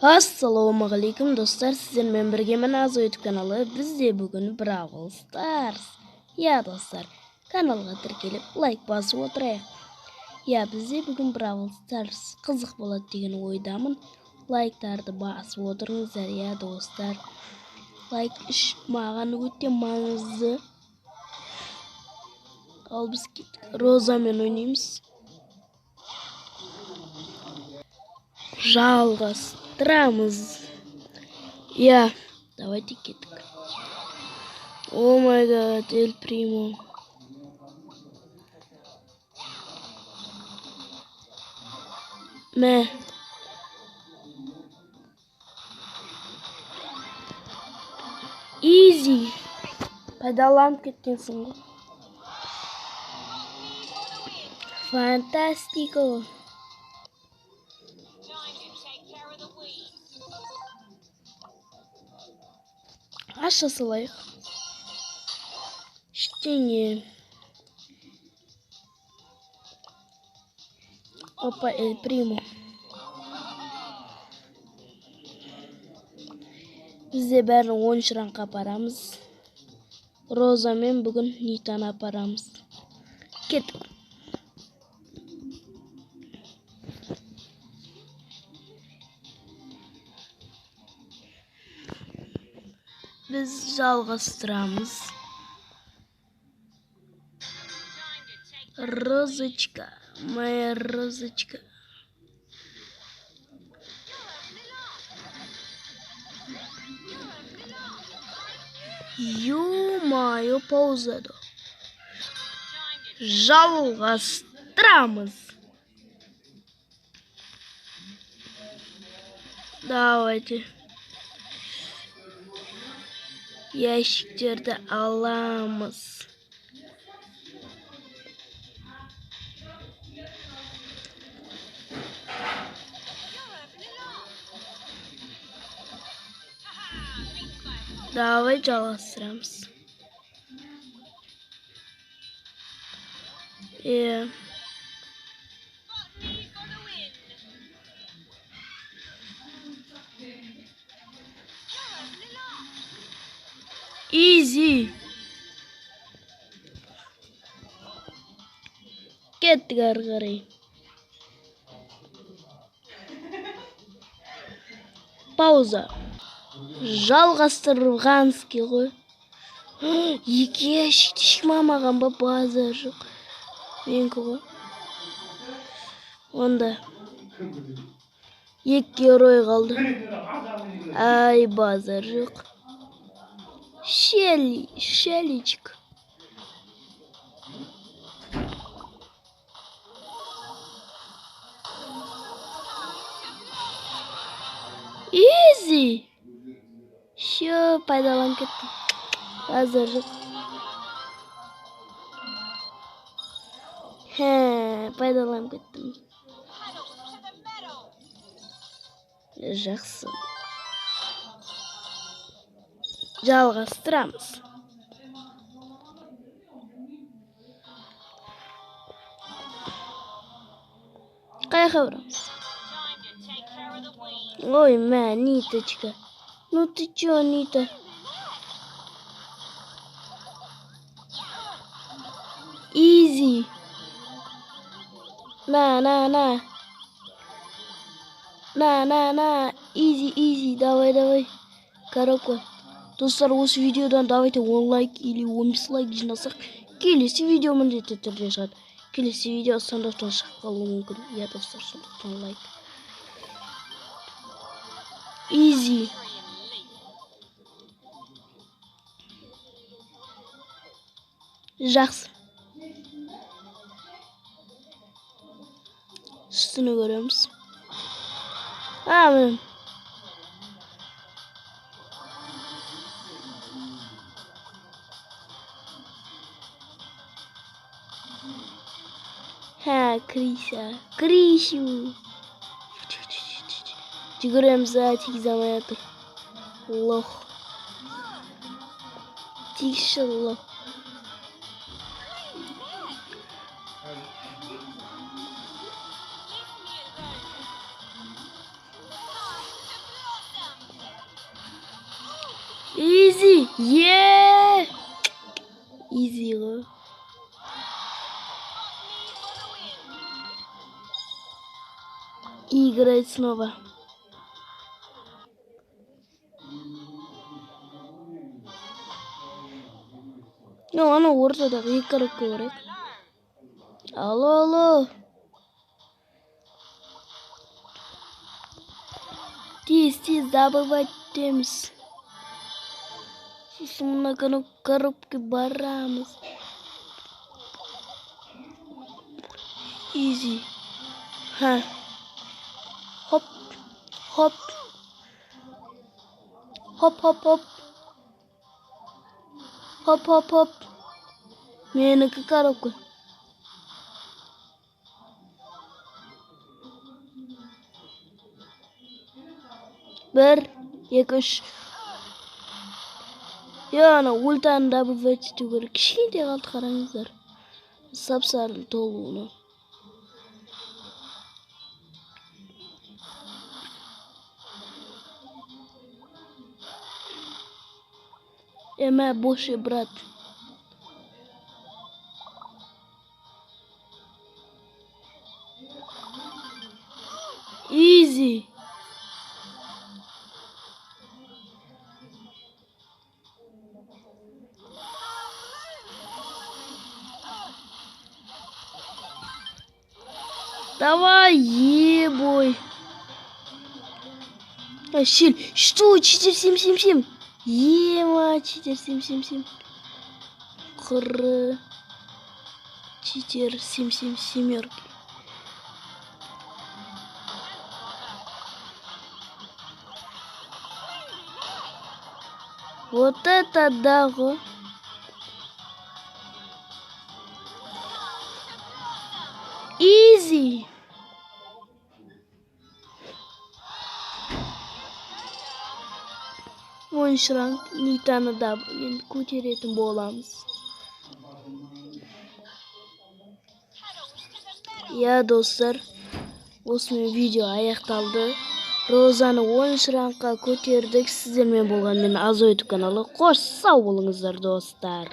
Assalomualaikum dostlar, sizlerle birgemen Azo YouTube kanalı. Bizde bugün Brawl Stars. Ya dostlar, kanalga tirkelip like basıp oturayıq. Ya bizde bugün Brawl Stars kızık болады деген ойдамын. Лайктарды басып отырыңыздар ya dostlar. Лайк маған өте маңызды. Ал біз Розамен ойнаймыз. Жалғастырамыз. Я, давайте кеттік. О май гад, Эль Примо. Мә. Easy. Пайдаланып кеттенсің ғой. Фантастико. Аша салайық. Ештеңе. Опа, Эль Примо. Бізде бәрін 10 ранға апарамыз. Роза мен бүгін Нитаны апарамыз. Кеттік. Biz жалғастырамыз. Розочка, моя розочка. Ё-моё, паузада. Жалғастырамыз. Давайте. Ящиктерді аламыз. Давай жалғастырамыз. Easy. Кеттік ары қарай. Пауза. Жалғастырғанский ғой. Екі ящикті шықмамаған ба, базар жоқ. Менікі ғой. Онда. Екі герой қалды. Ай, базар жоқ. Шеличик. Easy. Все, пайдаланып кеттім. Базар жоқ. Пайдаланып кеттім. Жақсы. Жалғастырамыз. Қайқа барамыз? Ой, мә, Ниточка. Ну ты чё, Нита? Easy. На. Easy. Давай. Коробка. Достар, осы видеодан давайте 10 лайк или 15 лайк жинасақ, келесі видео міндетті түрде шығады. Келесі видео сондықтан шығып қалуы мүмкін. Я достар, сондықтан лайк. Easy. Жақсы. Үстіні көреміз. Мін. Кришу. Жүгіреміз, тегіз амай атыр. Лох. Тегізші лох. Easy. Yeah. Easy go. Играет снова. Ну, она ортада играть керек. Алло. Тез забывать деміз. Сосын мына коробка барамыз. Easy. Ха. Хоп. Хоп. Менікі коробка. Bir, екі, үш. Яна ультаны добывать ету керек. Кішкентай қалды қараңыздар. Сап-сары толуына. Эме бош брат. Easy. Давай, ебой. Щель. Что? Читер 777. Ема, читер 777. Хр. Читер 777. Вот это да. Easy. Oyuncular Nita'nı da көтеретін боламыз. Я достар, осымен видео аяқталды. Розаны 10 рангқа көтердік. Сіздермен болған мен Азо YouTube каналы. Қош сау болыңыздар достар.